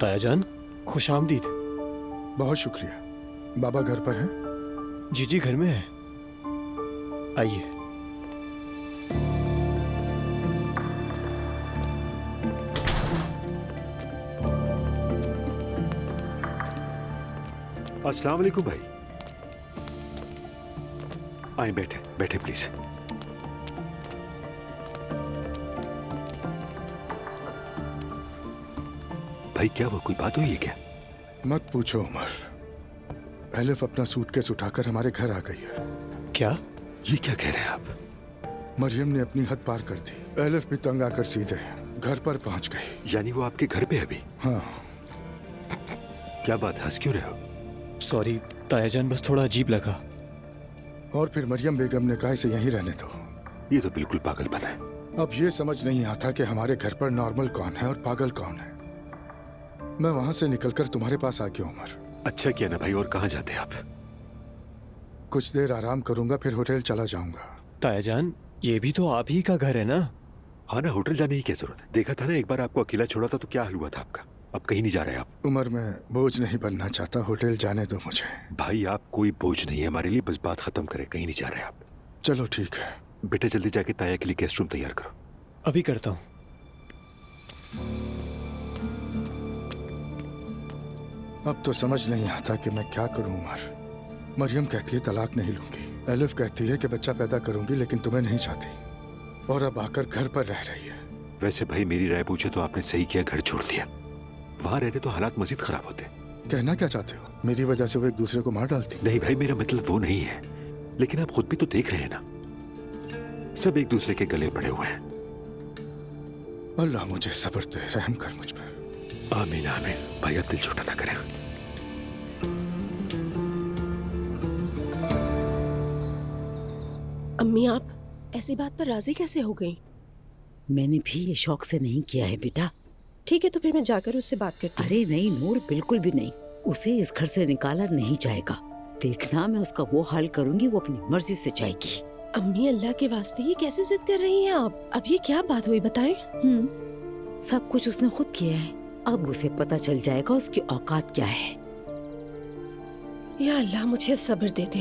तायाजान, खुशामदीद। बहुत शुक्रिया। बाबा घर पर हैं? जी जी, घर में है। आइए। अस्सलाम वालेकुम भाई। आए, बैठे बैठे प्लीज। भाई क्या वो कोई बात हुई है क्या? मत पूछो उमर। एलिफ अपना सूटकेस उठाकर हमारे घर आ गई है। क्या? ये क्या कह रहे हैं आप? मरियम ने अपनी हद पार कर दी। एलिफ भी तंग आकर सीधे घर पर पहुंच गई। यानी वो आपके घर पे है अभी? हाँ। क्या बात, हंस क्यों रहे हो? सॉरी तायाजान, बस थोड़ा अजीब लगा। और फिर मरियम बेगम ने कहा इसे यहीं रहने दो। ये तो बिल्कुल पागलपन है। अब ये समझ नहीं आता कि हमारे घर पर नॉर्मल कौन है और पागल कौन है। मैं वहां से निकलकर तुम्हारे पास आ गया उमर। अच्छा किया ना भाई। और कहाँ जाते हैं आप? कुछ देर आराम करूंगा, फिर होटल चला जाऊंगा। तायाजान, ये भी तो आप ही का घर है ना? हाँ ना, होटल जाने की क्या जरूरत है? देखा था ना एक बार आपको अकेला छोड़ा था तो क्या हाल हुआ था आपका। अब कहीं नहीं जा रहे आप? उमर, मैं बोझ नहीं बनना चाहता। होटल जाने दो मुझे। भाई आप कोई बोझ नहीं है हमारे लिए, बस बात खत्म करें। कहीं नहीं जा रहे आप। चलो ठीक है। बेटा जल्दी जाके ताया के लिए गेस्ट रूम तैयार करो। अभी करता हूँ। अब तो समझ नहीं आता कि मैं क्या करूं उमर। मरियम कहती है तलाक नहीं लूंगी। एलिफ कहती है कि बच्चा पैदा करूंगी लेकिन तुम्हें नहीं चाहती। और अब आकर घर पर रह रही है। वैसे भाई मेरी राय पूछे तो आपने सही किया, घर छोड़ दिया। वहां रहते तो हालात मजीद खराब होते। कहना क्या चाहते हो? मेरी वजह से वो एक दूसरे को मार डालती? नहीं भाई, मेरा मतलब वो नहीं है। लेकिन आप खुद भी तो देख रहे हैं ना, सब एक दूसरे के गले पड़े हुए हैं। अल्लाह मुझे सब्र दे, रहम कर मुझ पर। आमीन आमीन। भाई आप दिल छोटा ना करें। अम्मी, आप ऐसी बात पर राजी कैसे हो गई? मैंने भी ये शौक से नहीं किया है बेटा। ठीक है, तो फिर मैं जाकर उससे बात करती हूँ। अरे नहीं नूर, बिल्कुल भी नहीं। उसे इस घर से निकाला नहीं जाएगा। देखना, मैं उसका वो हाल करूंगी, वो अपनी मर्जी से जाएगी। अम्मी, अल्लाह के वास्ते ये कैसे जिद कर रही हैं आप? अब ये क्या बात हुई, बताएं। सब कुछ उसने खुद किया है। अब उसे पता चल जाएगा उसकी औकात क्या है। या अल्लाह मुझे सब्र दे दे।